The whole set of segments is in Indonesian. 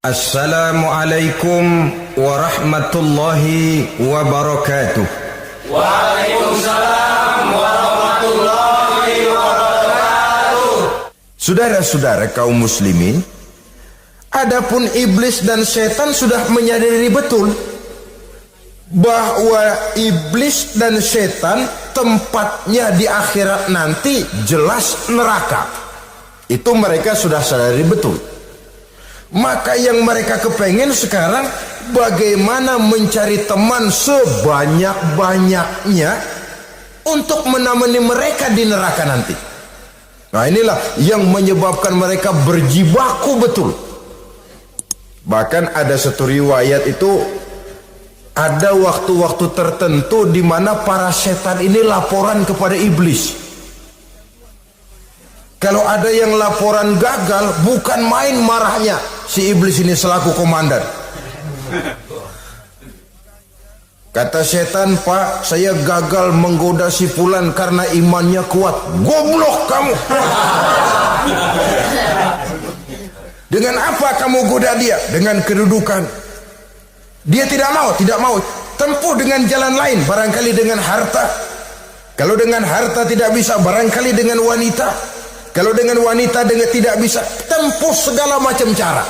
Assalamualaikum warahmatullahi wabarakatuh. Waalaikumsalam warahmatullahi wabarakatuh. Saudara-saudara kaum muslimin, adapun iblis dan setan sudah menyadari betul bahwa iblis dan setan tempatnya di akhirat nanti jelas neraka. Itu mereka sudah sadari betul. Maka yang mereka kepengen sekarang bagaimana mencari teman sebanyak-banyaknya untuk menemani mereka di neraka nanti. Nah, inilah yang menyebabkan mereka berjibaku betul. Bahkan ada satu riwayat itu, ada waktu-waktu tertentu di mana para setan ini laporan kepada iblis. Kalau ada yang laporan gagal, bukan main marahnya si iblis ini selaku komandan. Kata setan, "Pak, saya gagal menggoda si fulan karena imannya kuat." "Goblok kamu. Dengan apa kamu goda dia?" "Dengan kedudukan." "Dia tidak mau. Tempuh dengan jalan lain, barangkali dengan harta. Kalau dengan harta tidak bisa, barangkali dengan wanita. Kalau dengan wanita tidak bisa, tempuh segala macam cara."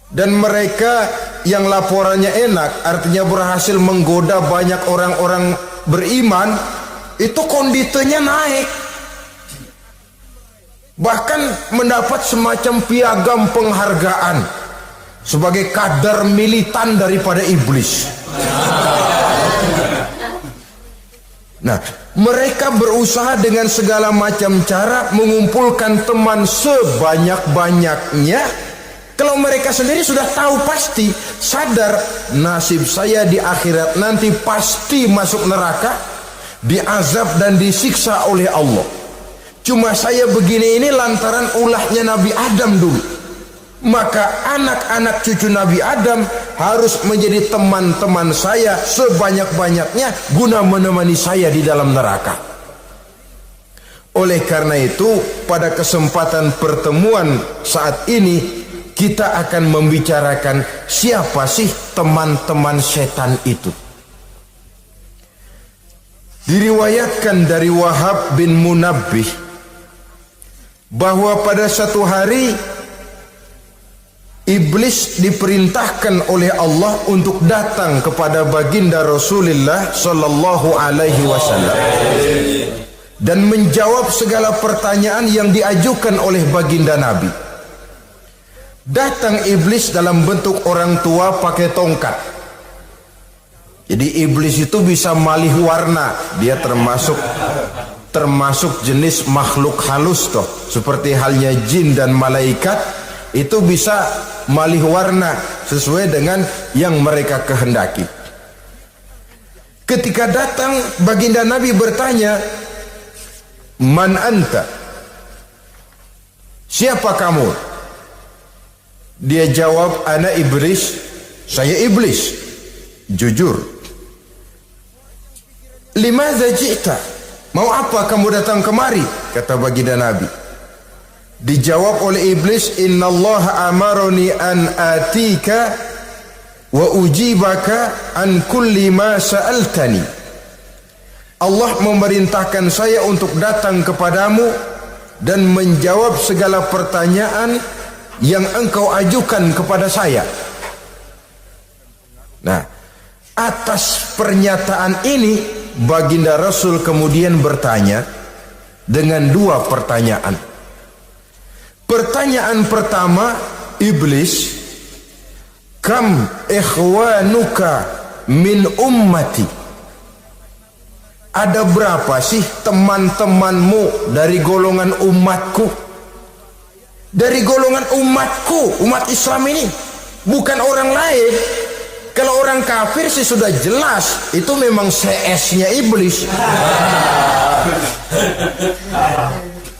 Dan mereka yang laporannya enak, artinya berhasil menggoda banyak orang-orang beriman, itu kondisinya naik. Bahkan mendapat semacam piagam penghargaan sebagai kadar militan daripada iblis. Nah, mereka berusaha dengan segala macam cara mengumpulkan teman sebanyak-banyaknya. Kalau mereka sendiri sudah tahu, pasti sadar nasib saya di akhirat nanti pasti masuk neraka, diazab dan disiksa oleh Allah. Cuma saya begini ini lantaran ulahnya Nabi Adam dulu. Maka anak-anak cucu Nabi Adam harus menjadi teman-teman saya sebanyak-banyaknya guna menemani saya di dalam neraka. Oleh karena itu, pada kesempatan pertemuan saat ini kita akan membicarakan siapa sih teman-teman setan itu. Diriwayatkan dari Wahab bin Munabbih bahwa pada satu hari iblis diperintahkan oleh Allah untuk datang kepada baginda Rasulullah sallallahu alaihi wasallam dan menjawab segala pertanyaan yang diajukan oleh baginda Nabi. Datang iblis dalam bentuk orang tua pakai tongkat. Jadi iblis itu bisa malih warna. Dia termasuk jenis makhluk halus toh, seperti halnya jin dan malaikat. Itu bisa malih warna sesuai dengan yang mereka kehendaki. Ketika datang, baginda Nabi bertanya, "Man anta?" "Siapa kamu?" Dia jawab, "Ana iblis." "Saya iblis." "Jujur." "Limadza ji'ta?" "Mau apa kamu datang kemari?" kata baginda Nabi. Dijawab oleh iblis, "Innallaha amaroni an atika wa ujibaka an kulli ma sa'altani." Allah memerintahkan saya untuk datang kepadamu dan menjawab segala pertanyaan yang engkau ajukan kepada saya. Nah, atas pernyataan ini baginda Rasul kemudian bertanya dengan dua pertanyaan. Pertanyaan pertama, iblis, "Kam ikhwanuka min ummati?" Ada berapa sih teman-temanmu dari golongan umatku? Dari golongan umatku, umat Islam ini, bukan orang lain. Kalau orang kafir sih sudah jelas, itu memang CS-nya iblis.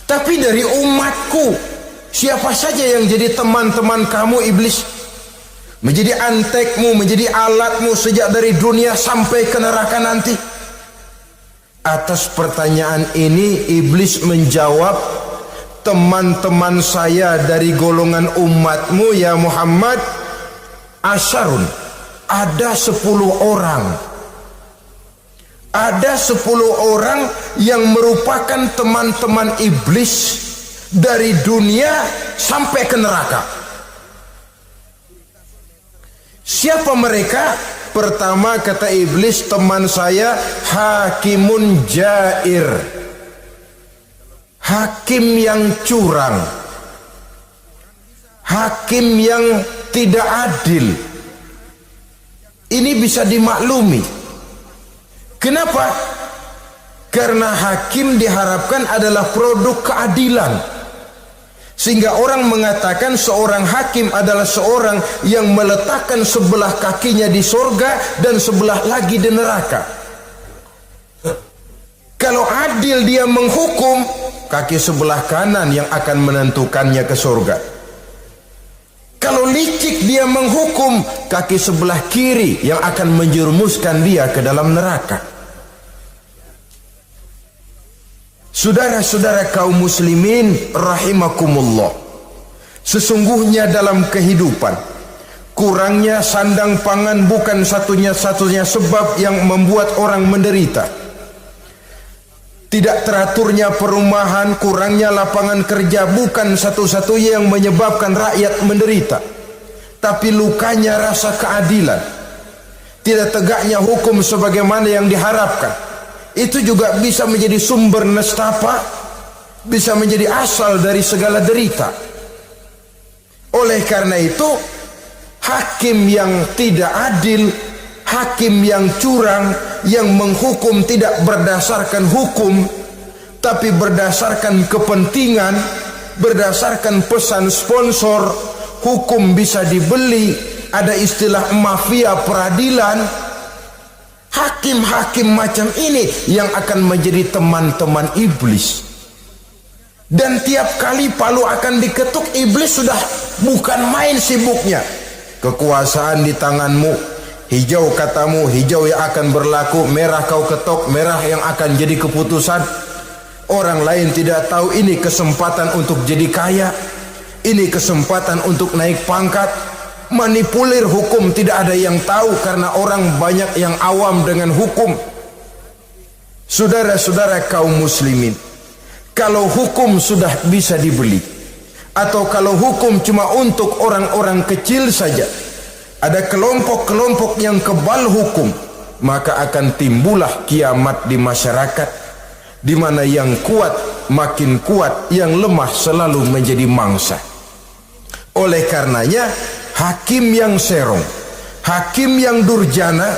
Tapi dari umatku, siapa saja yang jadi teman-teman kamu iblis? Menjadi antekmu, menjadi alatmu sejak dari dunia sampai ke neraka nanti. Atas pertanyaan ini iblis menjawab, teman-teman saya dari golongan umatmu ya Muhammad, asyarun, ada 10 orang. Ada 10 orang yang merupakan teman-teman iblis dari dunia sampai ke neraka. Siapa mereka? Pertama kata iblis, teman saya hakimun jair, hakim yang curang, hakim yang tidak adil. Ini bisa dimaklumi. Kenapa? Karena hakim diharapkan adalah produk keadilan. Sehingga orang mengatakan seorang hakim adalah seorang yang meletakkan sebelah kakinya di surga dan sebelah lagi di neraka. Kalau adil dia menghukum, kaki sebelah kanan yang akan menentukannya ke surga. Kalau licik dia menghukum, kaki sebelah kiri yang akan menjerumuskan dia ke dalam neraka. Saudara-saudara kaum muslimin rahimakumullah, sesungguhnya dalam kehidupan kurangnya sandang pangan bukan satunya sebab yang membuat orang menderita. Tidak teraturnya perumahan, kurangnya lapangan kerja bukan satu-satunya yang menyebabkan rakyat menderita, tapi lukanya rasa keadilan, tidak tegaknya hukum sebagaimana yang diharapkan. Itu juga bisa menjadi sumber nestapa, bisa menjadi asal dari segala derita. Oleh karena itu, hakim yang tidak adil, hakim yang curang, yang menghukum tidak berdasarkan hukum, tapi berdasarkan kepentingan, berdasarkan pesan sponsor, hukum bisa dibeli, ada istilah mafia peradilan. Hakim-hakim macam ini yang akan menjadi teman-teman iblis. Dan tiap kali palu akan diketuk, iblis sudah bukan main sibuknya. Kekuasaan di tanganmu, hijau katamu, hijau yang akan berlaku, merah kau ketok, merah yang akan jadi keputusan. Orang lain tidak tahu ini kesempatan untuk jadi kaya, ini kesempatan untuk naik pangkat. Manipulir hukum tidak ada yang tahu karena orang banyak yang awam dengan hukum. Saudara-saudara kaum muslimin, kalau hukum sudah bisa dibeli, atau kalau hukum cuma untuk orang-orang kecil saja, ada kelompok-kelompok yang kebal hukum, maka akan timbullah kiamat di masyarakat, di mana yang kuat makin kuat, yang lemah selalu menjadi mangsa. Oleh karenanya, hakim yang serong, hakim yang durjana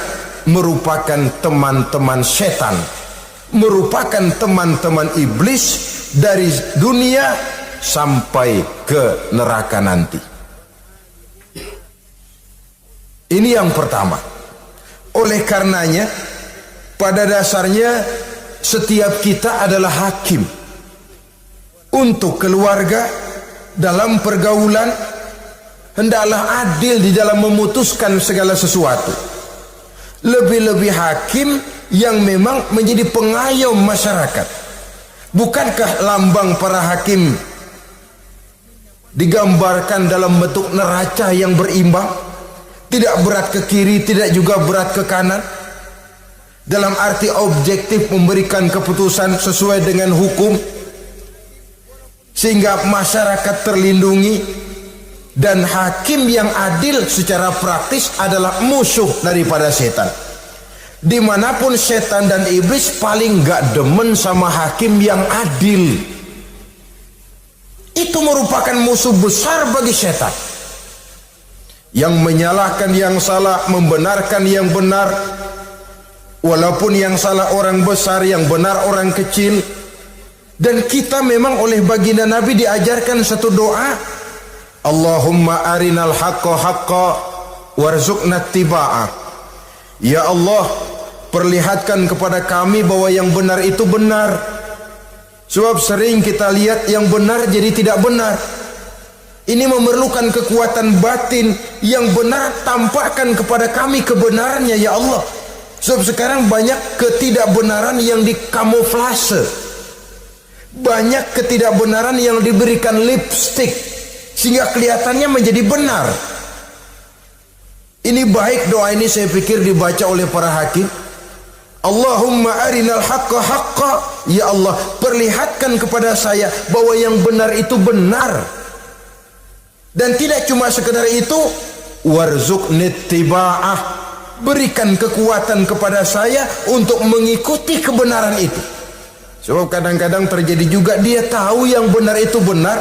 merupakan teman-teman setan, merupakan teman-teman iblis dari dunia sampai ke neraka nanti. Ini yang pertama. Oleh karenanya, pada dasarnya setiap kita adalah hakim untuk keluarga. Dalam pergaulan hendaklah adil di dalam memutuskan segala sesuatu. Lebih-lebih hakim yang memang menjadi pengayom masyarakat. Bukankah lambang para hakim digambarkan dalam bentuk neraca yang berimbang, tidak berat ke kiri, tidak juga berat ke kanan, dalam arti objektif memberikan keputusan sesuai dengan hukum, sehingga masyarakat terlindungi. Dan hakim yang adil secara praktis adalah musuh daripada setan. Dimanapun setan dan iblis paling gak demen sama hakim yang adil. Itu merupakan musuh besar bagi setan, yang menyalahkan yang salah, membenarkan yang benar, walaupun yang salah orang besar, yang benar orang kecil. Dan kita memang oleh baginda Nabi diajarkan satu doa, Allahumma arinal haqqa haqqa warzuqna ittiba'ah. Ya Allah, perlihatkan kepada kami bahwa yang benar itu benar. Sebab sering kita lihat yang benar jadi tidak benar. Ini memerlukan kekuatan batin. Yang benar tampakkan kepada kami kebenarannya ya Allah. Sebab sekarang banyak ketidakbenaran yang dikamuflase. Banyak ketidakbenaran yang diberikan lipstick sehingga kelihatannya menjadi benar. Ini baik doa ini saya pikir dibaca oleh para hakim. Allahumma arinal haqqa haqqa. Ya Allah, perlihatkan kepada saya bahwa yang benar itu benar. Dan tidak cuma sekedar itu, warzuqni ittiba'ah. Berikan kekuatan kepada saya untuk mengikuti kebenaran itu. Sebab kadang-kadang terjadi juga dia tahu yang benar itu benar,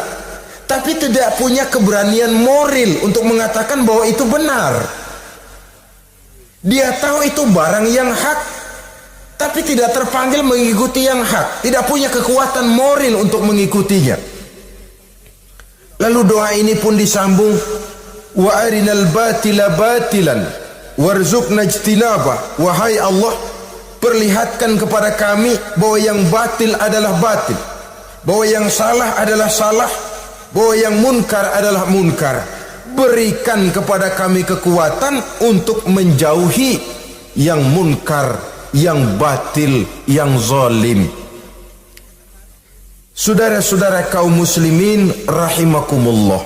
tapi tidak punya keberanian moral untuk mengatakan bahwa itu benar. Dia tahu itu barang yang hak, tapi tidak terpanggil mengikuti yang hak, tidak punya kekuatan moral untuk mengikutinya. Lalu doa ini pun disambung, wa arinal batila batilan warzuqna ijtinabah. Wahai Allah, perlihatkan kepada kami bahwa yang batil adalah batil, bahwa yang salah adalah salah, bahwa yang munkar adalah munkar. Berikan kepada kami kekuatan untuk menjauhi yang munkar, yang batil, yang zalim. Saudara-saudara kaum muslimin rahimakumullah,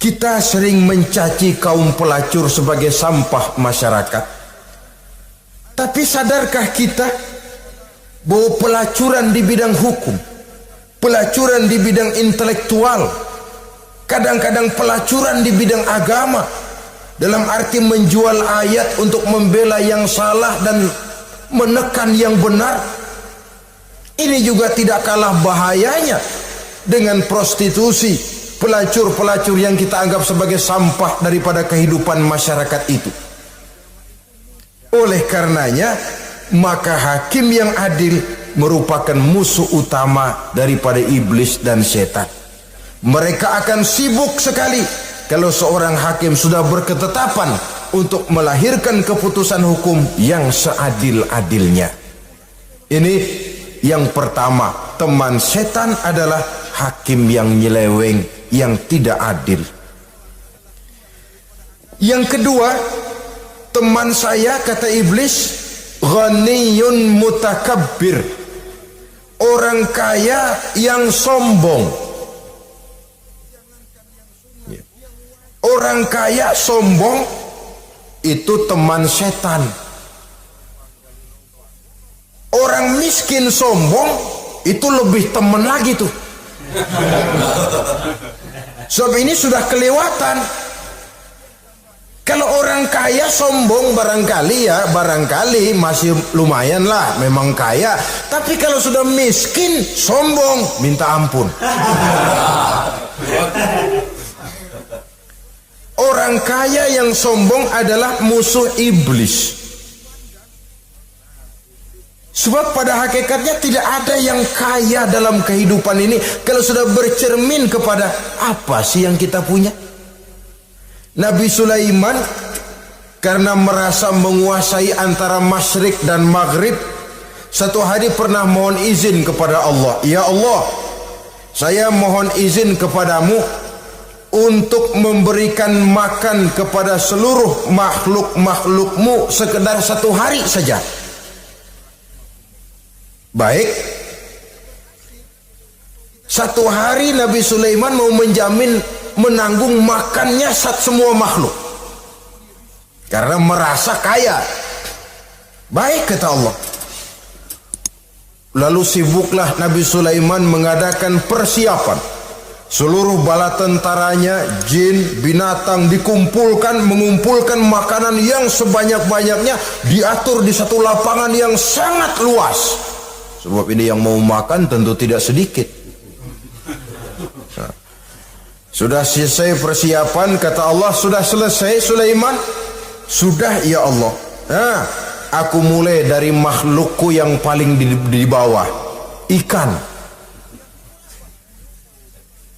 kita sering mencaci kaum pelacur sebagai sampah masyarakat. Tapi sadarkah kita bahwa pelacuran di bidang hukum, pelacuran di bidang intelektual, kadang-kadang pelacuran di bidang agama, dalam arti menjual ayat untuk membela yang salah dan menekan yang benar, ini juga tidak kalah bahayanya dengan prostitusi, pelacur-pelacur yang kita anggap sebagai sampah daripada kehidupan masyarakat itu. Oleh karenanya, maka hakim yang adil merupakan musuh utama daripada iblis dan setan. Mereka akan sibuk sekali kalau seorang hakim sudah berketetapan untuk melahirkan keputusan hukum yang seadil-adilnya. Ini yang pertama, teman setan adalah hakim yang nyeleweng, yang tidak adil. Yang kedua, teman saya, kata iblis, ghaniyun mutakabbir, orang kaya yang sombong. Orang kaya sombong itu teman setan. Orang miskin sombong itu lebih teman lagi tuh. Sebab ini sudah kelewatan. Kalau orang kaya sombong barangkali masih lumayan lah, memang kaya. Tapi kalau sudah miskin sombong, minta ampun. Orang kaya yang sombong adalah musuh iblis. Sebab pada hakikatnya tidak ada yang kaya dalam kehidupan ini kalau sudah bercermin kepada apa sih yang kita punya. Nabi Sulaiman karena merasa menguasai antara masyrik dan maghrib, satu hari pernah mohon izin kepada Allah. Ya Allah, saya mohon izin kepadamu untuk memberikan makan kepada seluruh makhluk-makhlukmu sekedar satu hari saja. Baik, satu hari Nabi Sulaiman mau menjamin menanggung makannya semua makhluk karena merasa kaya. Baik, kata Allah. Lalu sibuklah Nabi Sulaiman mengadakan persiapan. Seluruh bala tentaranya, jin, binatang dikumpulkan, mengumpulkan makanan yang sebanyak-banyaknya, diatur di satu lapangan yang sangat luas. Sebab ini yang mau makan tentu tidak sedikit. Nah, sudah selesai persiapan, kata Allah, sudah selesai Sulaiman? Sudah ya Allah. Nah, aku mulai dari makhlukku yang paling di bawah, ikan.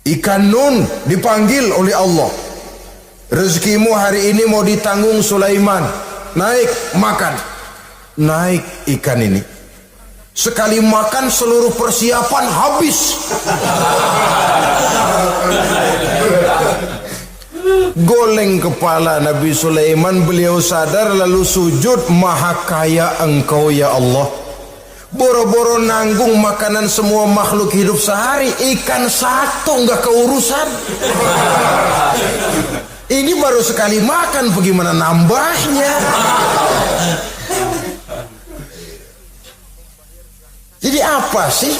Ikan nun dipanggil oleh Allah. Rezekimu hari ini mau ditanggung Sulaiman. Naik, makan. Naik ikan ini. Sekali makan seluruh persiapan habis. Goleng kepala Nabi Sulaiman, beliau sadar lalu sujud, maha kaya engkau ya Allah. boro-boro nanggung makanan semua makhluk hidup sehari, ikan satu nggak keurusan. Ini baru sekali makan, bagaimana nambahnya? Jadi apa sih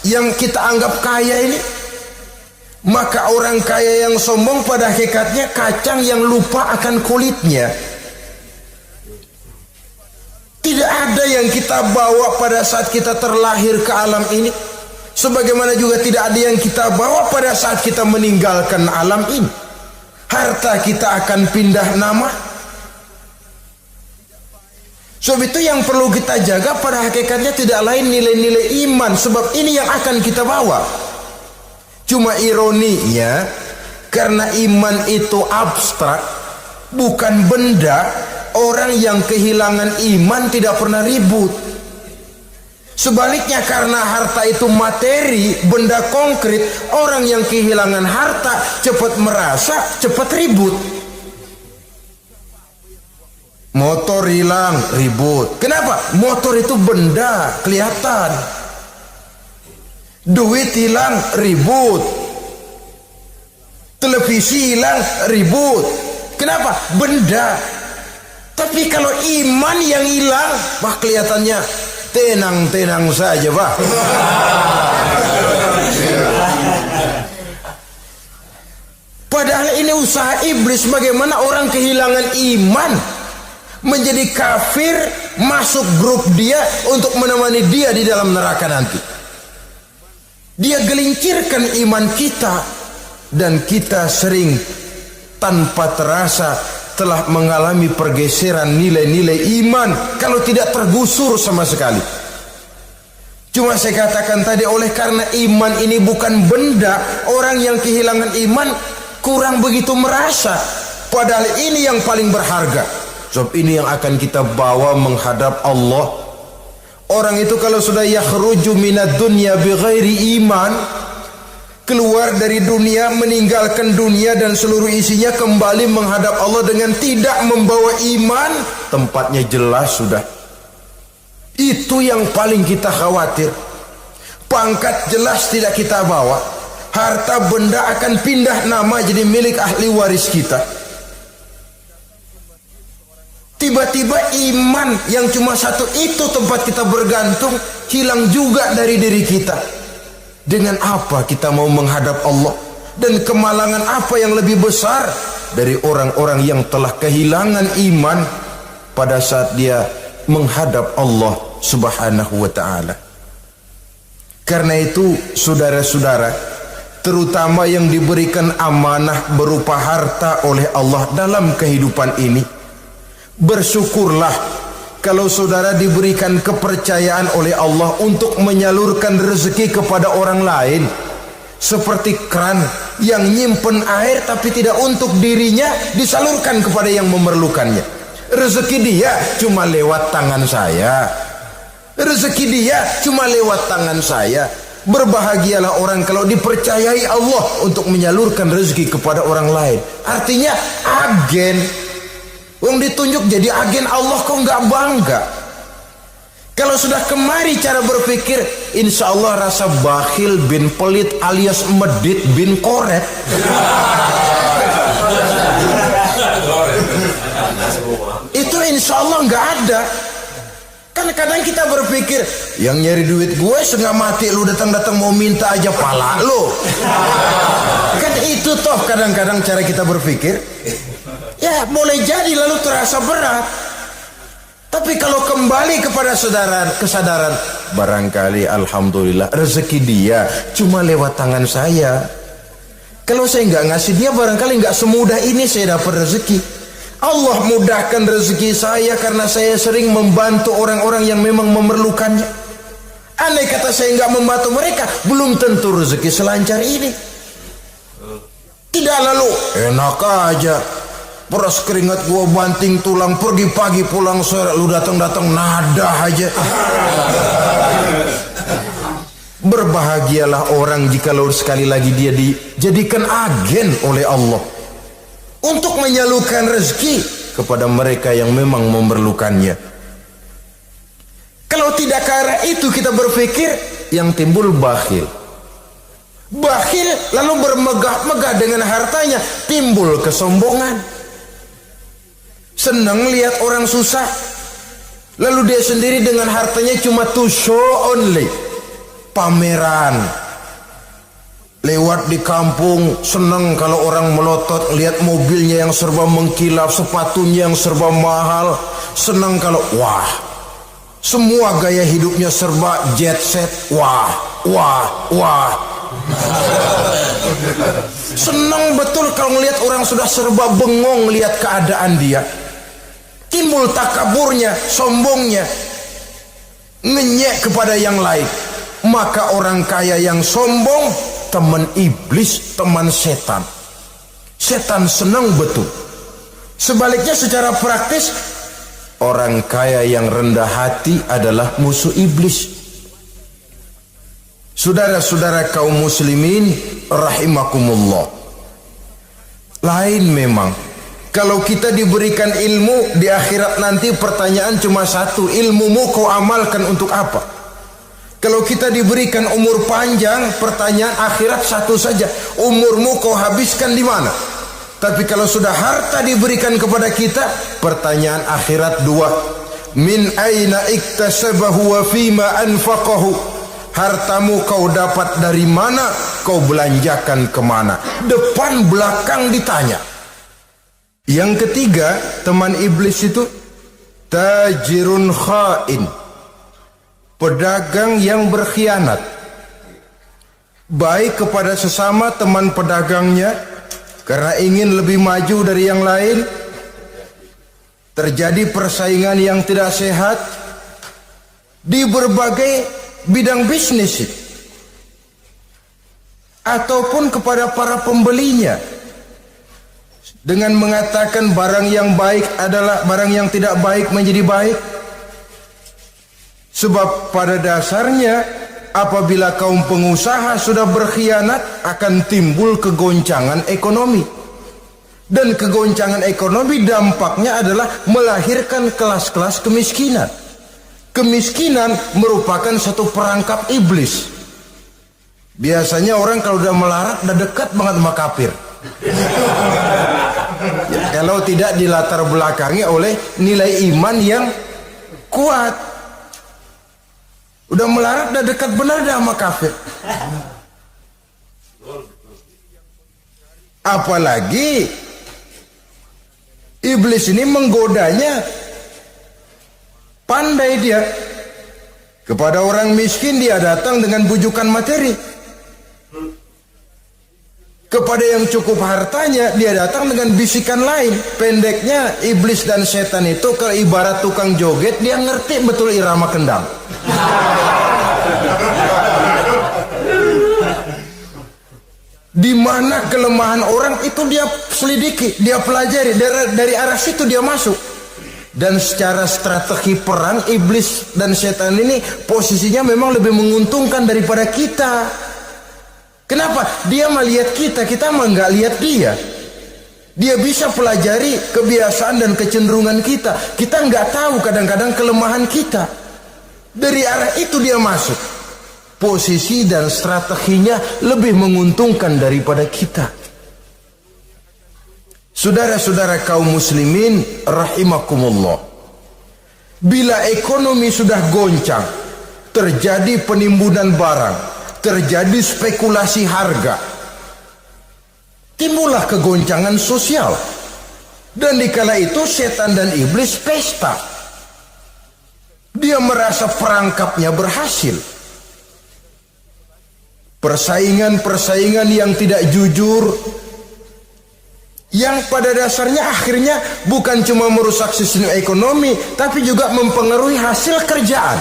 yang kita anggap kaya ini? Maka orang kaya yang sombong pada hakikatnya kacang yang lupa akan kulitnya. Tidak ada yang kita bawa pada saat kita terlahir ke alam ini, sebagaimana juga tidak ada yang kita bawa pada saat kita meninggalkan alam ini. Harta kita akan pindah nama. Sebab itu yang perlu kita jaga pada hakikatnya tidak lain nilai-nilai iman, sebab ini yang akan kita bawa. Cuma ironinya, karena iman itu abstrak, bukan benda, orang yang kehilangan iman tidak pernah ribut. Sebaliknya, karena harta itu materi, benda konkret, orang yang kehilangan harta cepat merasa, cepat ribut. Motor hilang, ribut. Kenapa? Motor itu benda, kelihatan. Duit hilang, ribut. Televisi hilang, ribut. Kenapa? Benda. Tapi kalau iman yang hilang, wah kelihatannya tenang-tenang saja, Pak. Padahal ini usaha iblis, bagaimana orang kehilangan iman, menjadi kafir, masuk grup dia untuk menemani dia di dalam neraka nanti. Dia gelincirkan iman kita, dan kita sering tanpa terasa telah mengalami pergeseran nilai-nilai iman, kalau tidak tergusur sama sekali. Cuma saya katakan tadi, oleh karena iman ini bukan benda, orang yang kehilangan iman kurang begitu merasa, padahal ini yang paling berharga. Sebab ini yang akan kita bawa menghadap Allah. Orang itu kalau sudah yakhruju minad dunya bighairi iman, keluar dari dunia, meninggalkan dunia dan seluruh isinya, kembali menghadap Allah dengan tidak membawa iman, tempatnya jelas sudah. Itu yang paling kita khawatir. Pangkat jelas tidak kita bawa, harta benda akan pindah nama jadi milik ahli waris kita. Tiba-tiba iman yang cuma satu itu tempat kita bergantung hilang juga dari diri kita. Dengan apa kita mau menghadap Allah? Dan kemalangan apa yang lebih besar dari orang-orang yang telah kehilangan iman pada saat dia menghadap Allah Subhanahu wa ta'ala. Karena itu saudara-saudara, terutama yang diberikan amanah berupa harta oleh Allah dalam kehidupan ini, bersyukurlah kalau saudara diberikan kepercayaan oleh Allah untuk menyalurkan rezeki kepada orang lain, seperti keran yang nyimpen air tapi tidak untuk dirinya, disalurkan kepada yang memerlukannya. Rezeki dia cuma lewat tangan saya, rezeki dia cuma lewat tangan saya. Berbahagialah orang kalau dipercayai Allah untuk menyalurkan rezeki kepada orang lain. Artinya agen. Yang ditunjuk jadi agen Allah, kok nggak bangga? Kalau sudah kemari cara berpikir, insya Allah rasa bakhil bin pelit alias medit bin koret. Itu insya Allah nggak ada. Kan kadang kita berpikir, yang nyari duit gue setengah mati, lu datang-datang mau minta aja pala lu. Kan itu toh kadang-kadang cara kita berpikir. Ya boleh jadi lalu terasa berat. Tapi kalau kembali kepada kesadaran, barangkali alhamdulillah rezeki dia cuma lewat tangan saya. Kalau saya nggak ngasih dia, barangkali nggak semudah ini saya dapat rezeki. Allah mudahkan rezeki saya karena saya sering membantu orang-orang yang memang memerlukannya. Andai kata saya nggak membantu mereka, belum tentu rezeki selancar ini. Tidak lalu enak aja, peras keringat gua banting tulang, pergi pagi pulang sore, lu datang-datang nada aja. Berbahagialah orang jikalau sekali lagi dia dijadikan agen oleh Allah untuk menyalurkan rezeki kepada mereka yang memang memerlukannya. Kalau tidak ke arah itu kita berpikir, yang timbul bakhil. Bakhil lalu bermegah-megah dengan hartanya, timbul kesombongan. Senang lihat orang susah, lalu dia sendiri dengan hartanya cuma to show only, pameran. Lewat di kampung, senang kalau orang melotot, lihat mobilnya yang serba mengkilap, sepatunya yang serba mahal. Senang kalau, wah, semua gaya hidupnya serba jet set, wah, wah, wah. Senang betul kalau ngelihat orang sudah serba bengong lihat keadaan dia. Timbul takaburnya, sombongnya, ngenyek kepada yang lain. Maka orang kaya yang sombong, teman iblis, teman setan. Setan senang betul. Sebaliknya secara praktis, orang kaya yang rendah hati adalah musuh iblis. Saudara-saudara kaum muslimin rahimakumullah, lain memang. Kalau kita diberikan ilmu di akhirat nanti, pertanyaan cuma satu, ilmumu kau amalkan untuk apa? Kalau kita diberikan umur panjang, pertanyaan akhirat satu saja, umurmu kau habiskan di mana? Tapi kalau sudah harta diberikan kepada kita, pertanyaan akhirat dua, min aina iktasabahu wa fima anfaqahu. Hartamu kau dapat dari mana, kau belanjakan kemana? Depan belakang ditanya. Yang ketiga, teman iblis itu tajirun khain, pedagang yang berkhianat, baik kepada sesama teman pedagangnya karena ingin lebih maju dari yang lain. Terjadi persaingan yang tidak sehat di berbagai bidang bisnis, ataupun kepada para pembelinya dengan mengatakan barang yang baik adalah barang yang tidak baik menjadi baik. Sebab pada dasarnya apabila kaum pengusaha sudah berkhianat, akan timbul kegoncangan ekonomi. Dan kegoncangan ekonomi dampaknya adalah melahirkan kelas-kelas kemiskinan. Kemiskinan merupakan satu perangkap iblis. Biasanya orang kalau udah melarat udah dekat banget sama kafir. Ya, kalau tidak dilatar belakangi oleh nilai iman yang kuat, udah melarat udah dekat benar dah sama kafir. Apalagi iblis ini menggodanya pandai dia. Kepada orang miskin dia datang dengan bujukan materi. Kepada yang cukup hartanya dia datang dengan bisikan lain. Pendeknya iblis dan setan itu kalau ibarat tukang joget, dia ngerti betul irama kendang. Di mana kelemahan orang itu dia selidiki, dia pelajari, dari arah situ dia masuk. Dan secara strategi perang, iblis dan setan ini posisinya memang lebih menguntungkan daripada kita. Kenapa? Dia melihat kita, kita mah nggak lihat dia. Dia bisa pelajari kebiasaan dan kecenderungan kita. Kita nggak tahu kadang-kadang kelemahan kita. Dari arah itu dia masuk. Posisi dan strateginya lebih menguntungkan daripada kita. Saudara-saudara kaum muslimin rahimakumullah, bila ekonomi sudah goncang, terjadi penimbunan barang, terjadi spekulasi harga, timbullah kegoncangan sosial. Dan dikala itu setan dan iblis pesta. Dia merasa perangkapnya berhasil. Persaingan-persaingan yang tidak jujur, yang pada dasarnya akhirnya bukan cuma merusak sistem ekonomi, tapi juga mempengaruhi hasil kerjaan.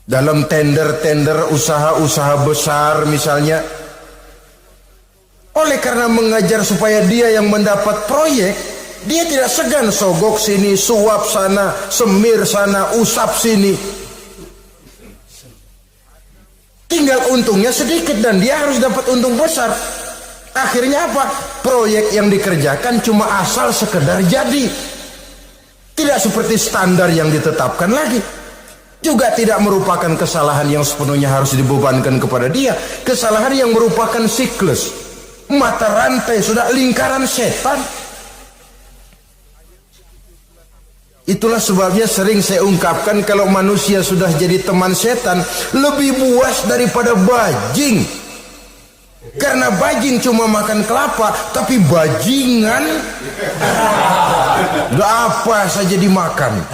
Dalam tender-tender usaha-usaha besar misalnya, oleh karena mengajar supaya dia yang mendapat proyek, dia tidak segan sogok sini, suap sana, semir sana, usap sini. Tinggal untungnya sedikit dan dia harus dapat untung besar. Akhirnya apa? Proyek yang dikerjakan cuma asal sekedar jadi. Tidak seperti standar yang ditetapkan lagi. Juga tidak merupakan kesalahan yang sepenuhnya harus dibebankan kepada dia. Kesalahan yang merupakan siklus, mata rantai, sudah lingkaran setan. Itulah sebabnya sering saya ungkapkan, kalau manusia sudah jadi teman setan, lebih buas daripada bajing. Karena bajing cuma makan kelapa, tapi bajingan udah apa saja dimakan.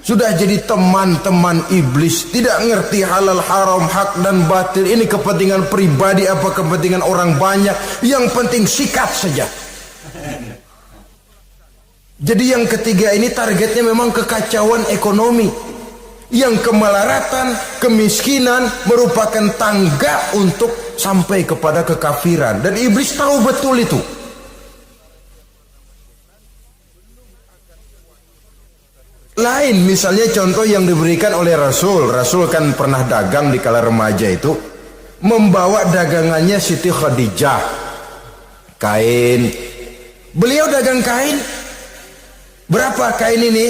Sudah jadi teman-teman iblis, tidak ngerti halal haram, hak dan batil. Ini kepentingan pribadi apa kepentingan orang banyak, yang penting sikat saja. Jadi yang ketiga ini targetnya memang kekacauan ekonomi, yang kemelaratan, kemiskinan merupakan tangga untuk sampai kepada kekafiran, dan iblis tahu betul itu. Lain misalnya contoh yang diberikan oleh Rasul kan pernah dagang di kala remaja itu, membawa dagangannya Siti Khadijah, kain. Beliau dagang kain. Berapa kain ini?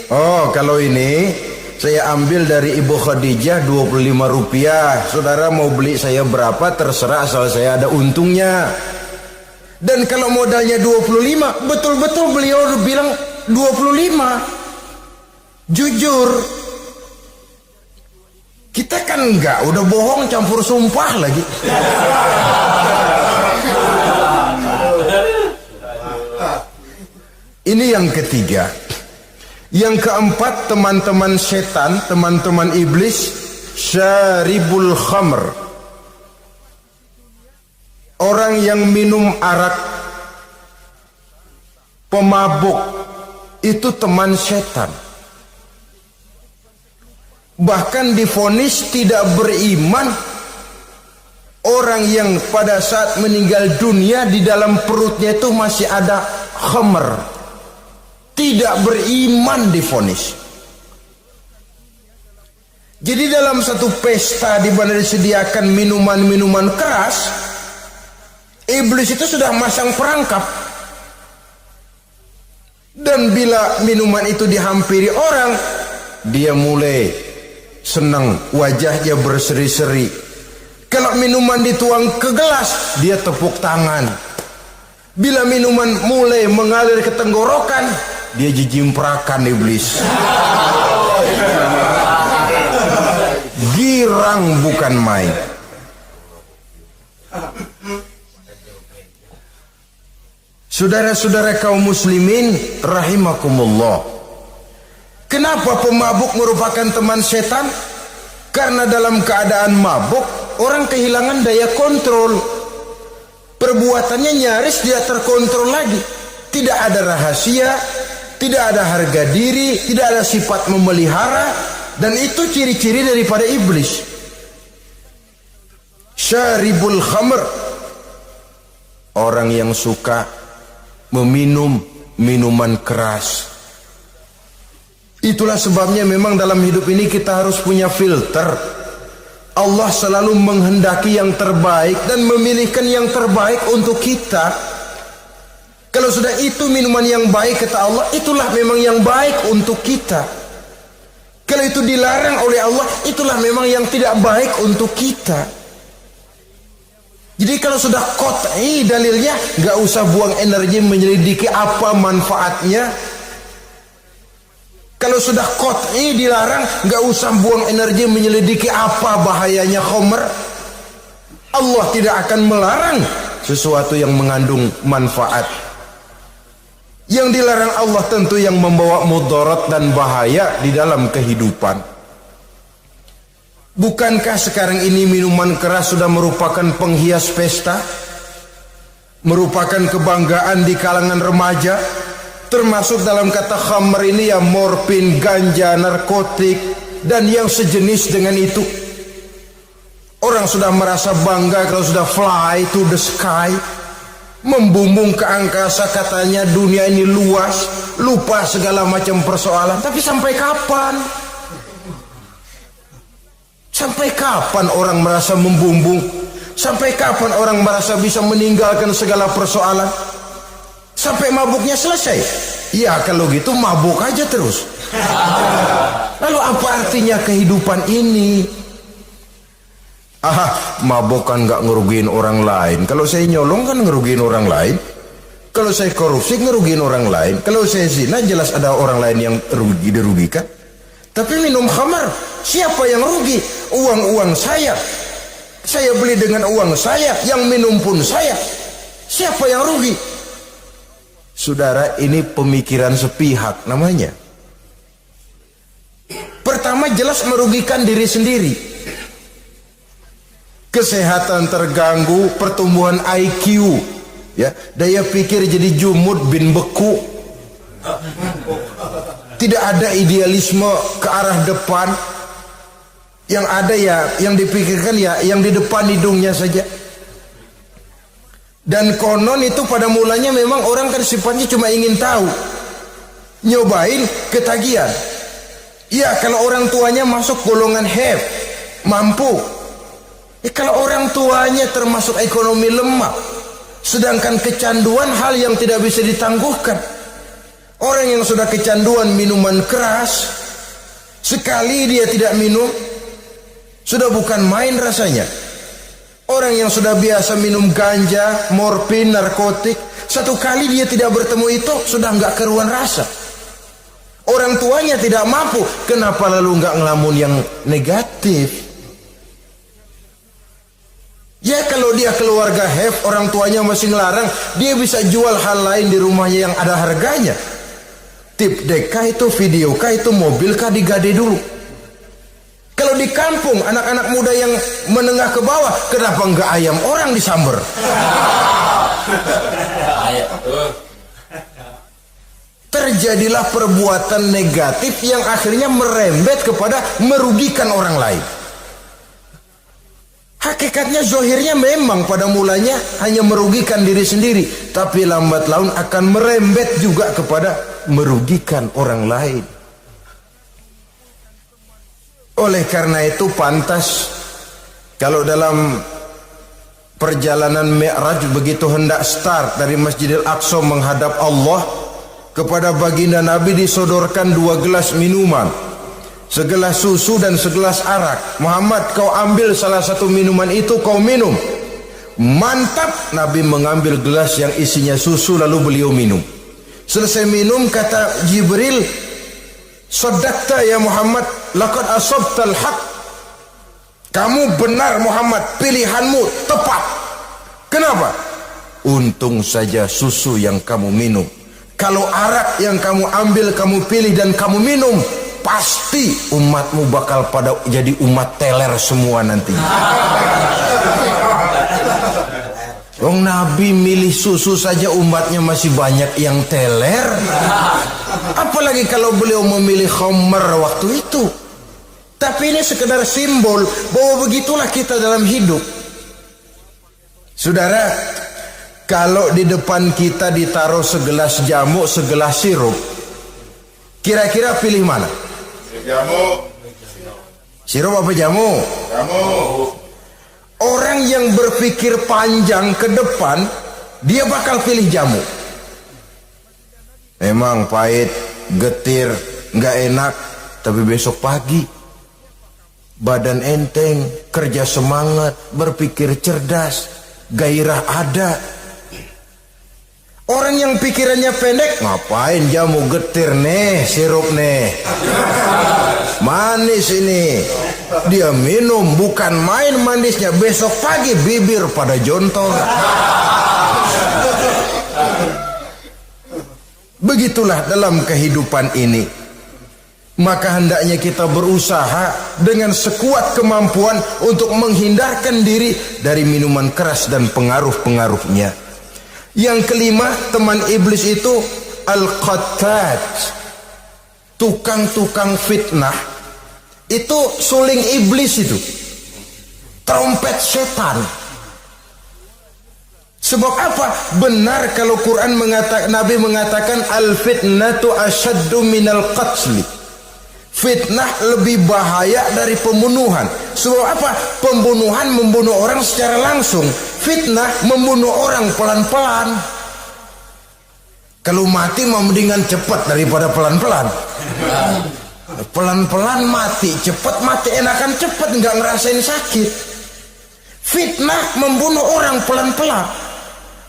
Oh, kalau ini saya ambil dari Ibu Khadijah 25 rupiah. Saudara mau beli saya berapa terserah, asal saya ada untungnya. Dan kalau modalnya 25, betul-betul beliau bilang 25. Jujur. Kita kan enggak, udah bohong campur sumpah lagi. Ini yang ketiga. Yang keempat, teman-teman setan, teman-teman iblis, syaribul khamr. Orang yang minum arak, pemabuk, itu teman setan. Bahkan divonis tidak beriman orang yang pada saat meninggal dunia di dalam perutnya itu masih ada khamr. Tidak beriman divonis. Jadi dalam satu pesta di mana disediakan minuman-minuman keras, iblis itu sudah masang perangkap. Dan bila minuman itu dihampiri orang, dia mulai senang, wajahnya berseri-seri. Kalau minuman dituang ke gelas, dia tepuk tangan. Bila minuman mulai mengalir ke tenggorokan, dia jijimprakan iblis. Girang bukan main. Saudara-saudara kaum muslimin rahimakumullah. Kenapa pemabuk merupakan teman setan? Karena dalam keadaan mabuk, orang kehilangan daya kontrol. Perbuatannya nyaris tidak terkontrol lagi. Tidak ada rahasia, tidak ada harga diri, tidak ada sifat memelihara, dan itu ciri-ciri daripada iblis. Syaribul khamr, orang yang suka meminum minuman keras. Itulah sebabnya memang dalam hidup ini kita harus punya filter. Allah selalu menghendaki yang terbaik dan memilihkan yang terbaik untuk kita. Kalau sudah itu minuman yang baik kata Allah, itulah memang yang baik untuk kita. Kalau itu dilarang oleh Allah, itulah memang yang tidak baik untuk kita. Jadi kalau sudah qat'i dalilnya, nggak usah buang energi menyelidiki apa manfaatnya. Kalau sudah qat'i dilarang, nggak usah buang energi menyelidiki apa bahayanya khamr. Allah tidak akan melarang sesuatu yang mengandung manfaat. Yang dilarang Allah tentu yang membawa mudarat dan bahaya di dalam kehidupan. Bukankah sekarang ini minuman keras sudah merupakan penghias pesta? Merupakan kebanggaan di kalangan remaja? Termasuk dalam kata khamr ini ya morfin, ganja, narkotik, dan yang sejenis dengan itu. Orang sudah merasa bangga kalau sudah fly to the sky, membumbung ke angkasa, katanya dunia ini luas, lupa segala macam persoalan. Tapi sampai kapan? Sampai kapan orang merasa membumbung? Sampai kapan orang merasa bisa meninggalkan segala persoalan? sampai mabuknya selesai. Ya kalau gitu mabuk aja terus. Lalu apa artinya kehidupan ini? Mabuk kan gak ngerugiin orang lain. Kalau saya nyolong kan ngerugiin orang lain. Kalau saya korupsi ngerugiin orang lain. Kalau saya zina jelas ada orang lain yang dirugikan. Tapi minum khamar, siapa yang rugi? Uang saya. Saya beli dengan uang saya, yang minum pun saya. Siapa yang rugi? Saudara, ini pemikiran sepihak namanya. Pertama jelas merugikan diri sendiri. Kesehatan terganggu, pertumbuhan IQ, ya, daya pikir jadi jumud bin beku. Tidak ada idealisme ke arah depan. Yang ada ya, yang dipikirkan ya yang di depan hidungnya saja. Dan konon itu pada mulanya memang orang kan sifatnya cuma ingin tahu, nyobain, ketagihan. Ya kalau orang tuanya masuk golongan have, mampu. Kalau orang tuanya termasuk ekonomi lemah, sedangkan kecanduan hal yang tidak bisa ditangguhkan. Orang yang sudah kecanduan minuman keras, sekali dia tidak minum, sudah bukan main rasanya. Orang yang sudah biasa minum ganja, morfin, narkotik, satu kali dia tidak bertemu itu, sudah nggak keruan rasa. Orang tuanya tidak mampu, kenapa lalu nggak ngelamun yang negatif? Ya kalau dia keluarga have, orang tuanya masih ngelarang, dia bisa jual hal lain di rumahnya yang ada harganya. Tip dek kah itu, video kah itu, mobil kah digade dulu. Kalau di kampung anak-anak muda yang menengah ke bawah, kenapa enggak ayam orang disamber? Terjadilah perbuatan negatif yang akhirnya merembet kepada merugikan orang lain. Hakikatnya zohirnya memang pada mulanya hanya merugikan diri sendiri, tapi lambat laun akan merembet juga kepada merugikan orang lain. Oleh karena itu pantas kalau dalam perjalanan Mi'raj begitu hendak start dari Masjidil Aqsa menghadap Allah, kepada baginda Nabi disodorkan 2 gelas minuman, segelas susu dan segelas arak. Muhammad, kau ambil salah satu minuman itu, kau minum. Mantap. Nabi mengambil gelas yang isinya susu lalu beliau minum. Selesai minum kata Jibril, "Shaddaqta ya Muhammad, laqad asabtal haq." Kamu benar Muhammad, pilihanmu tepat. Kenapa? Untung saja susu yang kamu minum. Kalau arak yang kamu ambil, kamu pilih dan kamu minum, pasti umatmu bakal pada jadi umat teler semua nanti. Wong Nabi milih susu saja umatnya masih banyak yang teler. Apalagi kalau beliau memilih khamr waktu itu. Tapi ini sekedar simbol bahwa begitulah kita dalam hidup. Saudara, kalau di depan kita ditaruh segelas jamu, segelas sirup, kira-kira pilih mana? Jamu. Sirup apa jamu? Jamu. Orang yang berpikir panjang ke depan, dia bakal pilih jamu. Memang pahit, getir, nggak enak, tapi besok pagi badan enteng, kerja semangat, berpikir cerdas, gairah ada. Orang yang pikirannya pendek, ngapain jamu getir nih, sirup nih, manis ini. Dia minum, bukan main manisnya, besok pagi bibir pada jontor. Begitulah dalam kehidupan ini. Maka hendaknya kita berusaha dengan sekuat kemampuan untuk menghindarkan diri dari minuman keras dan pengaruh-pengaruhnya. Yang kelima, teman iblis itu al-qattat, tukang-tukang fitnah. Itu suling iblis itu, trompet setan. Sebab apa? Benar kalau Quran mengatakan, Nabi mengatakan al-fitnatu asyaddu minal qatli. Fitnah lebih bahaya dari pembunuhan. Sebab apa? Pembunuhan membunuh orang secara langsung. Fitnah membunuh orang pelan-pelan. Kalau mati mau mendingan cepat daripada pelan-pelan. Pelan-pelan mati, cepat mati enakan cepat, nggak ngerasain sakit. Fitnah membunuh orang pelan-pelan.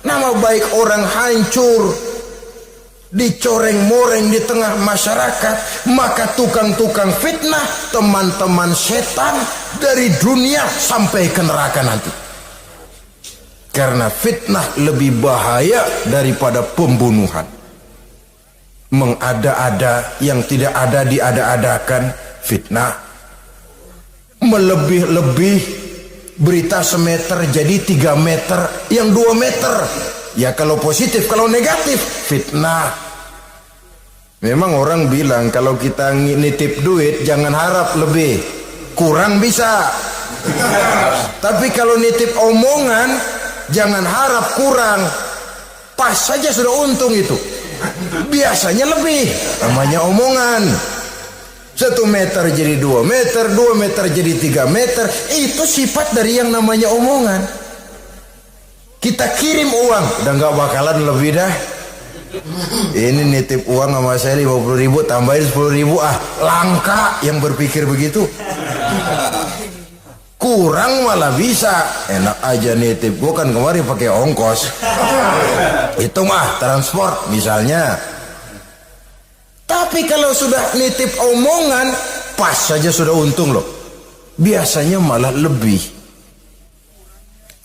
Nama baik orang hancur, dicoreng-moreng di tengah masyarakat. Maka tukang-tukang fitnah, teman-teman setan dari dunia sampai ke neraka nanti. Karena fitnah lebih bahaya daripada pembunuhan. Mengada-ada yang tidak ada diada-adakan, fitnah. Melebih-lebih, berita semeter jadi 3 meter, yang 2 meter. Ya kalau positif, kalau negatif, fitnah. Memang orang bilang kalau kita nitip duit jangan harap lebih, kurang bisa. Tapi kalau nitip omongan jangan harap kurang, pas saja sudah untung itu. Biasanya lebih, namanya omongan. 1 meter jadi 2 meter, 2 meter jadi 3 meter. Itu sifat dari yang namanya omongan. Kita kirim uang, udah gak bakalan lebih dah. Ini nitip uang sama saya 50.000, tambahin 10.000, langka yang berpikir begitu. Kurang malah bisa. Enak aja nitip, gua kan kemarin pakai ongkos. Itu mah transport misalnya. Tapi kalau sudah nitip omongan, pas saja sudah untung loh. Biasanya malah lebih.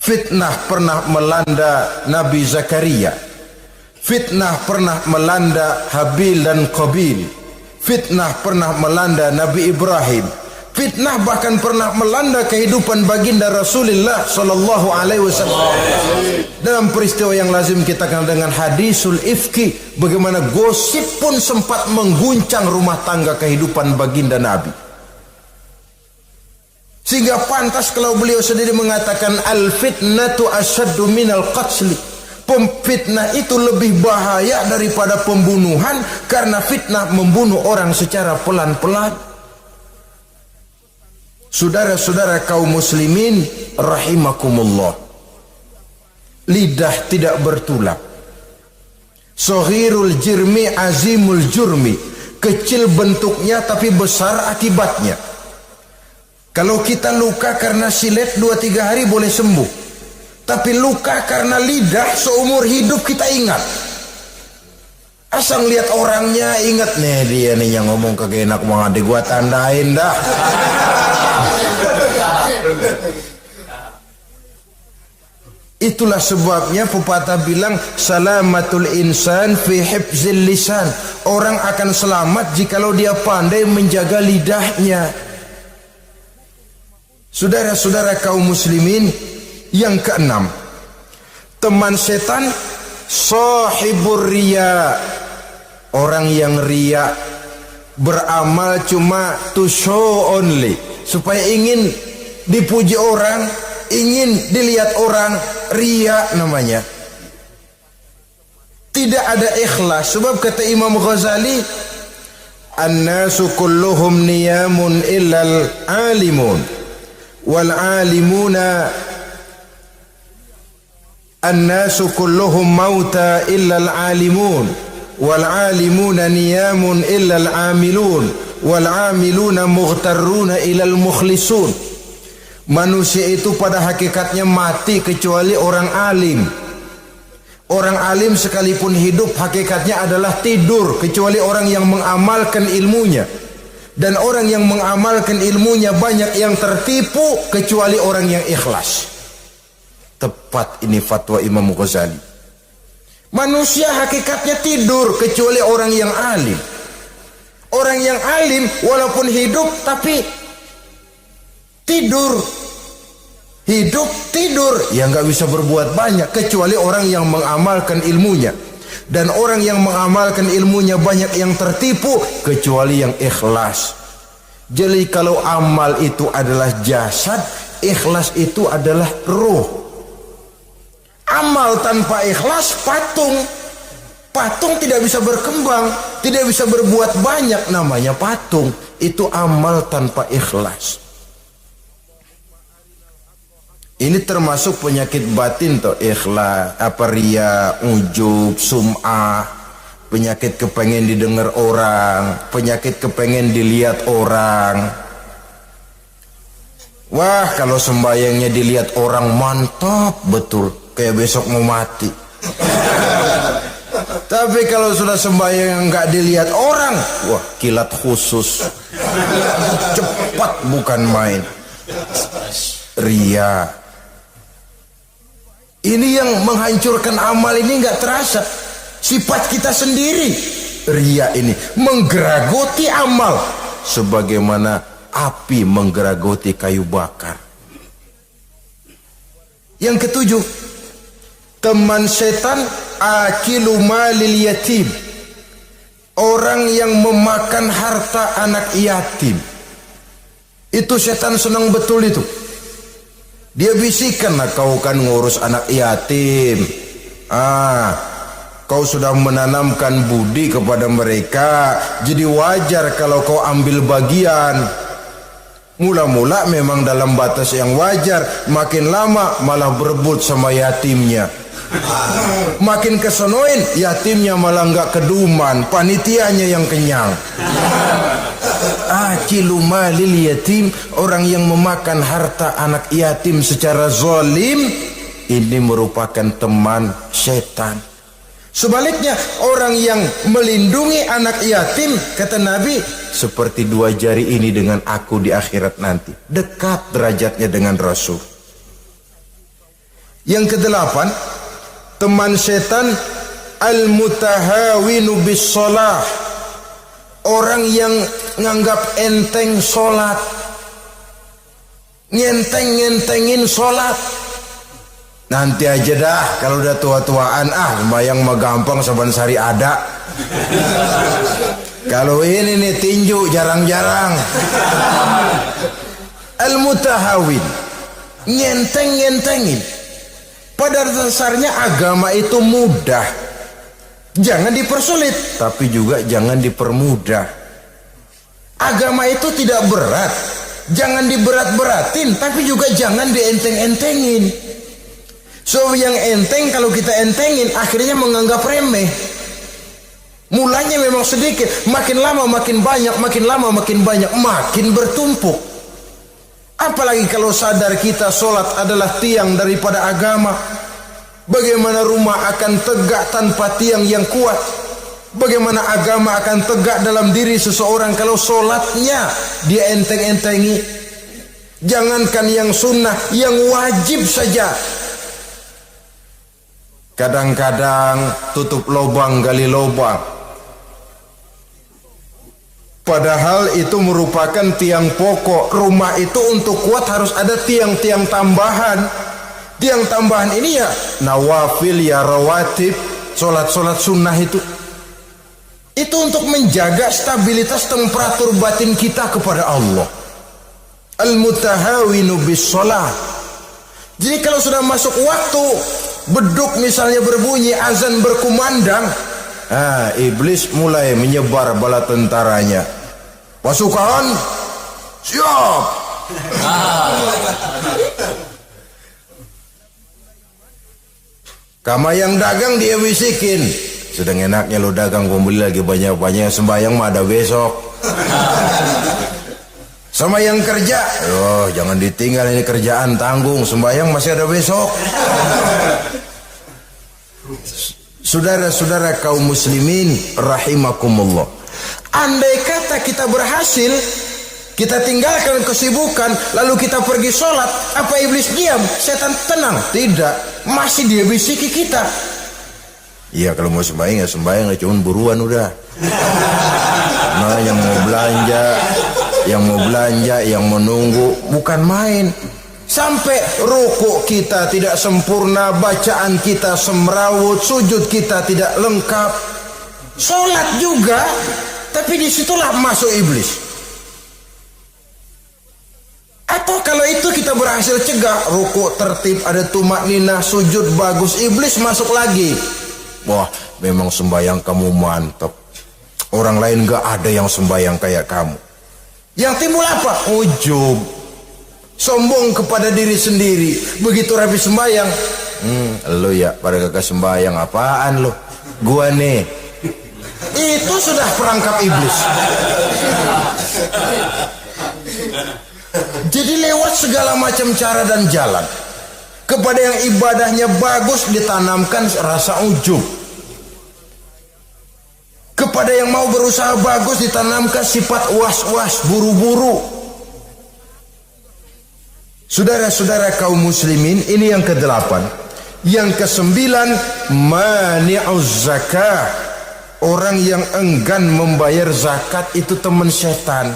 Fitnah pernah melanda Nabi Zakaria. Fitnah pernah melanda Habil dan Qabil. Fitnah pernah melanda Nabi Ibrahim. Fitnah bahkan pernah melanda kehidupan baginda Rasulullah sallallahu alaihi wasallam. Dalam peristiwa yang lazim kita kenal dengan hadisul ifki, bagaimana gosip pun sempat mengguncang rumah tangga kehidupan baginda Nabi. Sehingga pantas kalau beliau sendiri mengatakan al-fitnatu asyaddu minal qatli. Fitnah itu lebih bahaya daripada pembunuhan, karena fitnah membunuh orang secara pelan-pelan. Saudara-saudara kaum muslimin rahimakumullah, lidah tidak bertulang. Sohirul jirmi azimul jurmi, kecil bentuknya tapi besar akibatnya. Kalau kita luka karena silet 2-3 hari boleh sembuh, tapi luka karena lidah seumur hidup kita ingat. Asal lihat orangnya ingat, nih dia nih yang ngomong kagak enak banget, gua tandain dah. Itulah sebabnya pepatah bilang salamatul insan fi hifzil lisan. Orang akan selamat jikalau dia pandai menjaga lidahnya. Saudara-saudara kaum muslimin, yang keenam, teman setan sahibur riya. Orang yang riya, beramal cuma to show only, supaya ingin dipuji orang, ingin dilihat orang, riya namanya. Tidak ada ikhlas. Sebab kata Imam Ghazali, an-nasu kulluhum niyamun illal alimun, wal alimuna an-nasu kulluhum mauta illal alimun, wal alimuna niyamun illal amilun, wal amiluna mughtarruna ilal mukhlisun. Manusia itu pada hakikatnya mati kecuali orang alim. Orang alim sekalipun hidup hakikatnya adalah tidur, kecuali orang yang mengamalkan ilmunya. Dan orang yang mengamalkan ilmunya banyak yang tertipu kecuali orang yang ikhlas. Tepat ini fatwa Imam Ghazali. Manusia hakikatnya tidur kecuali orang yang alim. Orang yang alim walaupun hidup tapi tidur, hidup tidur, ya nggak bisa berbuat banyak kecuali orang yang mengamalkan ilmunya. Dan orang yang mengamalkan ilmunya banyak yang tertipu kecuali yang ikhlas. Jadi kalau amal itu adalah jasad, ikhlas itu adalah ruh. Amal tanpa ikhlas patung. Patung tidak bisa berkembang, tidak bisa berbuat banyak, namanya patung. Itu amal tanpa ikhlas. Ini termasuk penyakit batin toh, ikhlas, riya, ujub, sum'ah. penyakit kepengen didengar orang, penyakit kepengen dilihat orang. Wah, kalau sembayangnya dilihat orang mantap betul, kayak besok mau mati. Tapi kalau sudah sembahyang nggak dilihat orang, wah kilat khusus, cepat bukan main. Ria. Ini yang menghancurkan amal ini nggak terasa. Sifat kita sendiri. Ria ini menggeragoti amal sebagaimana api menggeragoti kayu bakar. Yang ketujuh, teman setan akilu malil yatim, orang yang memakan harta anak yatim. Itu setan senang betul itu. Dia bisikan, nah, kau kan ngurus anak yatim, kau sudah menanamkan budi kepada mereka, jadi wajar kalau kau ambil bagian. Mula-mula memang dalam batas yang wajar, makin lama malah berebut sama yatimnya. Makin kesenoin, yatimnya malah nggak keduman, panitianya yang kenyang. Akilu malil yatim, orang yang memakan harta anak yatim secara zalim, ini merupakan teman setan. Sebaliknya, orang yang melindungi anak yatim, kata Nabi, seperti dua jari ini dengan aku di akhirat nanti, dekat derajatnya dengan Rasul. Yang kedelapan, teman setan al-mutahawinu bis shalah, orang yang nganggap enteng sholat, ngenteng-ngentengin sholat. Nanti aja dah, kalau udah tua-tuaan, sembayang mah gampang, saban sari ada. Kalau ini nih tinju jarang-jarang. Al-mutahawin, ngenteng-ngentengin. Pada dasarnya agama itu mudah, jangan dipersulit, tapi juga jangan dipermudah. Agama itu tidak berat, jangan diberat-beratin, tapi juga jangan dienteng-entengin. So yang enteng kalau kita entengin, akhirnya menganggap remeh. Mulanya memang sedikit, makin lama makin banyak, makin lama makin banyak, makin bertumpuk. Apalagi kalau sadar kita sholat adalah tiang daripada agama. Bagaimana rumah akan tegak tanpa tiang yang kuat? Bagaimana agama akan tegak dalam diri seseorang kalau sholatnya dia enteng-entengi? Jangankan yang sunnah, yang wajib saja. Kadang-kadang tutup lubang gali lubang, padahal itu merupakan tiang pokok. Rumah itu untuk kuat harus ada tiang-tiang tambahan. Tiang tambahan ini ya nawafil, ya rawatib, solat-solat sunnah itu untuk menjaga stabilitas temperatur batin kita kepada Allah. Al-mutahawinu bis shalah. Jadi kalau sudah masuk waktu beduk misalnya berbunyi, azan berkumandang, iblis mulai menyebar bala tentaranya. Pasukan siap. Kama yang dagang dia bisikin, sedang enaknya lo dagang, beli lagi banyak-banyak, sembahyang mah ada besok. Sama yang kerja, jangan ditinggal ini kerjaan, tanggung, sembahyang masih ada besok. Saudara-saudara kaum muslimin rahimakumullah, andai kata kita berhasil, kita tinggalkan kesibukan, lalu kita pergi sholat, apa iblis diam? Setan tenang? Tidak, masih dia bisiki kita. Iya, kalau mau sembahyang ya sembahyang, cuman buruan udah. Nah, yang mau belanja, yang menunggu, bukan main. Sampai rukuk kita tidak sempurna, bacaan kita semrawut, sujud kita tidak lengkap, sholat juga, tapi disitulah masuk iblis. Atau kalau itu kita berhasil cegah, rukuk tertib, ada tumakninah, sujud bagus, iblis masuk lagi. Wah, memang sembahyang kamu mantap, orang lain gak ada yang sembahyang kayak kamu. Yang timbul apa? Ujub, sombong kepada diri sendiri. Begitu rapi sembahyang, lo ya pada kagak sembahyang, apaan lo? Gua nih Itu sudah perangkap iblis. Jadi lewat segala macam cara dan jalan, kepada yang ibadahnya bagus ditanamkan rasa ujub, kepada yang mau berusaha bagus ditanamkan sifat was-was, buru-buru. Saudara-saudara kaum muslimin, ini yang ke-8. Yang ke-9, mani'uz zakah. Orang yang enggan membayar zakat itu teman setan.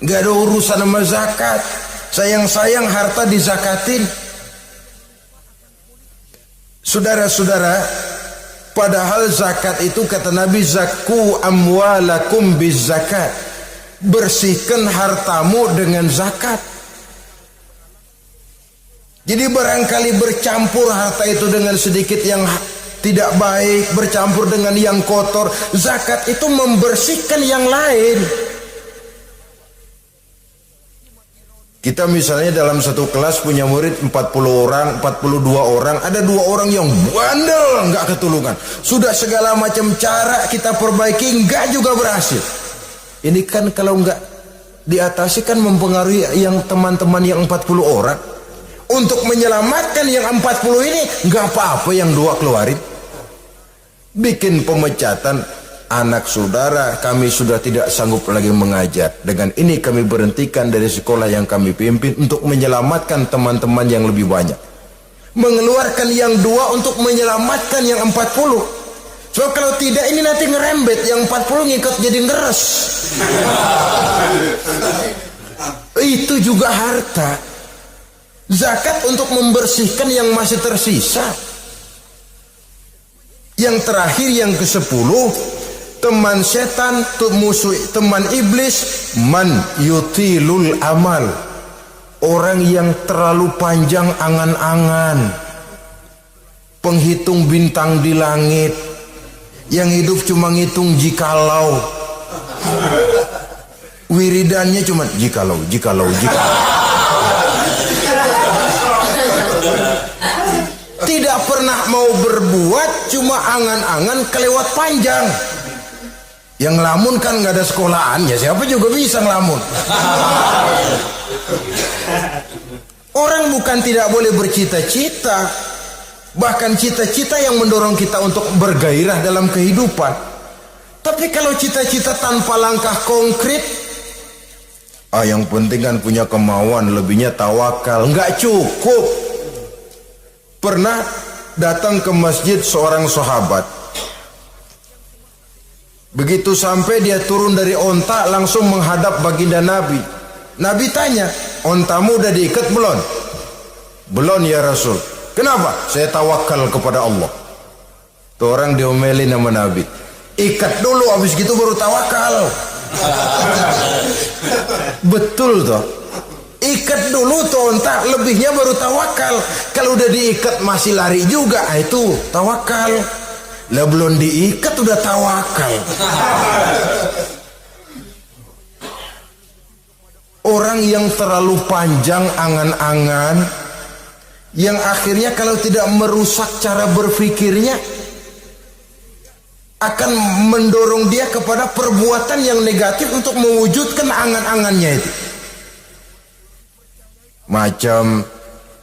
Gak ada urusan sama zakat. Sayang-sayang harta dizakatin. Saudara-saudara, padahal zakat itu kata Nabi, zakku amwalakum biz zakat. Bersihkan hartamu dengan zakat. Jadi barangkali bercampur harta itu dengan sedikit yang tidak baik, bercampur dengan yang kotor. Zakat itu membersihkan yang lain. Kita misalnya dalam satu kelas punya murid 40 orang, 42 orang, ada 2 orang yang bandel, nggak ketulungan. Sudah segala macam cara kita perbaiki, nggak juga berhasil. Ini kan kalau nggak diatasi kan mempengaruhi yang teman-teman yang 40 orang. Untuk menyelamatkan yang 40 ini, nggak apa-apa yang 2 keluarin. Bikin pemecatan, anak saudara kami sudah tidak sanggup lagi mengajar. Dengan ini kami berhentikan dari sekolah yang kami pimpin untuk menyelamatkan teman-teman yang lebih banyak. Mengeluarkan yang 2 untuk menyelamatkan yang 40. So kalau tidak ini nanti ngerembet, yang 40 ngikut jadi ngeres. Itu juga harta. Zakat untuk membersihkan yang masih tersisa. Yang terakhir, yang ke-10, teman setan, musuh, teman iblis, man yutilul amal. Orang yang terlalu panjang angan-angan, penghitung bintang di langit, yang hidup cuma ngitung jikalau. Wiridannya cuma jikalau. Tidak pernah mau berbuat, cuma angan-angan kelewat panjang. Yang ngelamun kan nggak ada sekolahan, ya siapa juga bisa ngelamun. Orang bukan tidak boleh bercita-cita, bahkan cita-cita yang mendorong kita untuk bergairah dalam kehidupan. Tapi kalau cita-cita tanpa langkah konkret, yang penting kan punya kemauan, lebihnya tawakal, nggak cukup. Pernah datang ke masjid seorang sahabat. Begitu sampai dia turun dari onta langsung menghadap baginda Nabi. Nabi tanya, ontamu udah diikat belum? Belum ya Rasul. Kenapa? Saya tawakal kepada Allah. Tuh orang diomelin sama Nabi. Ikat dulu, habis gitu baru tawakal. Betul toh. Ikat dulu tuh onta, lebihnya baru tawakal. Kalau udah diikat masih lari juga, itu tawakal. Lah belum diikat udah tawakal. Orang yang terlalu panjang angan-angan, yang akhirnya kalau tidak merusak cara berpikirnya, akan mendorong dia kepada perbuatan yang negatif untuk mewujudkan angan-angannya itu. Macam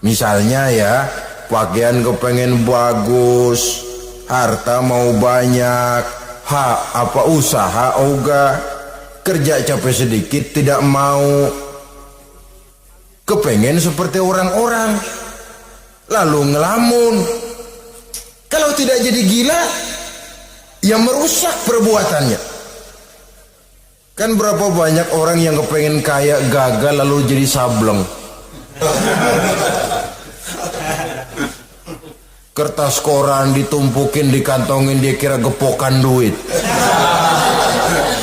misalnya ya, pakaian kepengen bagus, harta mau banyak, usaha ogah, kerja capek sedikit tidak mau, kepengen seperti orang-orang, lalu ngelamun. Kalau tidak jadi gila, yang merusak perbuatannya. Kan berapa banyak orang yang kepengen kaya gagal lalu jadi sableng. Kertas koran ditumpukin, dikantongin, dia kira gepokan duit.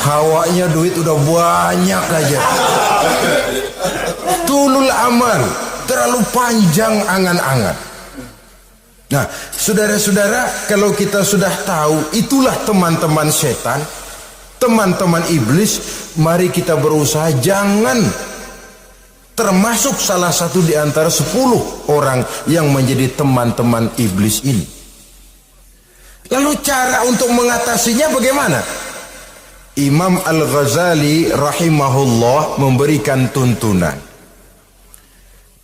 Hawanya duit udah banyak aja. Tulul amal, terlalu panjang angan-angan. Nah, saudara-saudara, kalau kita sudah tahu itulah teman-teman setan, teman-teman iblis, mari kita berusaha jangan termasuk salah satu di antara 10 orang yang menjadi teman-teman iblis ini. Lalu cara untuk mengatasinya bagaimana? Imam Al-Ghazali rahimahullah memberikan tuntunan.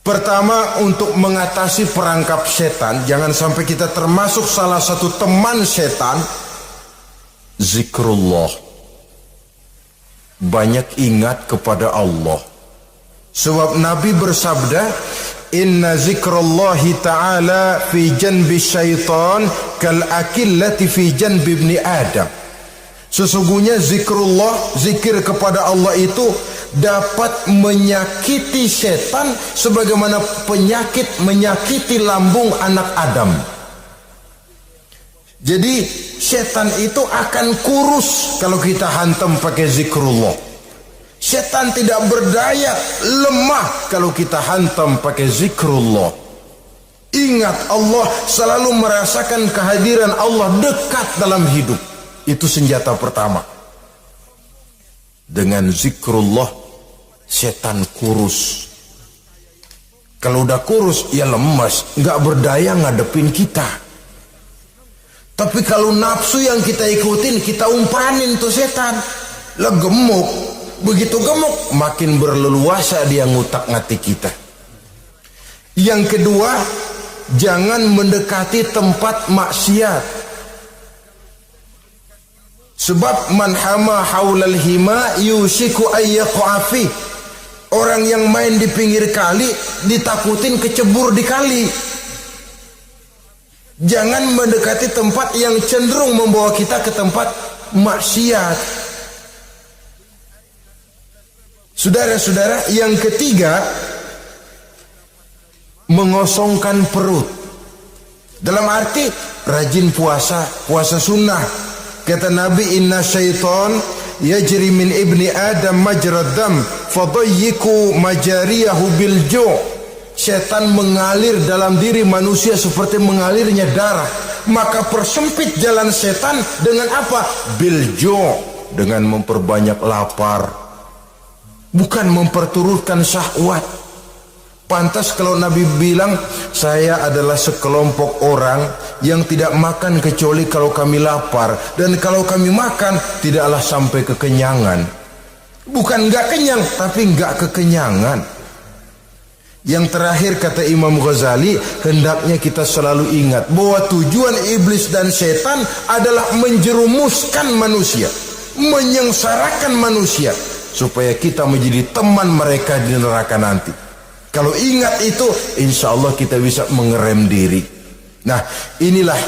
Pertama, untuk mengatasi perangkap setan, jangan sampai kita termasuk salah satu teman setan, zikrullah. Banyak ingat kepada Allah. Sebab Nabi bersabda, inna zikrallahi ta'ala fi janbi syaitan kal akillati fi janbi ibni Adam. Sesungguhnya zikrullah, zikir kepada Allah itu dapat menyakiti setan sebagaimana penyakit menyakiti lambung anak Adam. Jadi setan itu akan kurus kalau kita hantam pakai zikrullah. Setan tidak berdaya, lemah kalau kita hantam pakai zikrullah. Ingat Allah, selalu merasakan kehadiran Allah dekat dalam hidup. Itu senjata pertama. Dengan zikrullah, setan kurus. Kalau udah kurus, ya lemas, nggak berdaya ngadepin kita. Tapi kalau nafsu yang kita ikutin, kita umpanin tuh setan. Lah gemuk, begitu gemuk, makin berleluasa dia ngutak-ngatik kita. Yang kedua, jangan mendekati tempat maksiat. Sebab man hama haulal hima yusiku ayyaqafi. Orang yang main di pinggir kali ditakutin kecebur di kali. Jangan mendekati tempat yang cenderung membawa kita ke tempat maksiat. Saudara-saudara, yang ketiga, mengosongkan perut. Dalam arti rajin puasa, puasa sunnah. Kata Nabi, inna syaitan yajri min ibni Adam majrad dam fadayyiku majariyahu bil ju'. Setan mengalir dalam diri manusia seperti mengalirnya darah. Maka persempit jalan setan dengan apa? Bil ju', dengan memperbanyak lapar, bukan memperturutkan syahwat. Pantas kalau Nabi bilang, saya adalah sekelompok orang yang tidak makan kecuali kalau kami lapar, dan kalau kami makan tidaklah sampai kekenyangan. Bukan nggak kenyang, tapi nggak kekenyangan. Yang terakhir, kata Imam Ghazali, hendaknya kita selalu ingat bahwa tujuan iblis dan setan adalah menjerumuskan manusia, menyengsarakan manusia, supaya kita menjadi teman mereka di neraka nanti. Kalau ingat itu, insya Allah kita bisa mengerem diri. Nah, inilah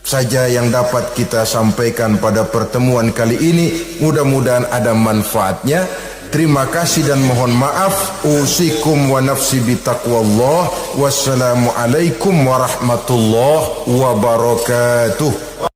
saja yang dapat kita sampaikan pada pertemuan kali ini. Mudah-mudahan ada manfaatnya. Terima kasih dan mohon maaf. Usikum wa nafsi bitaqwallah. Wassalamualaikum warahmatullahi wabarakatuh.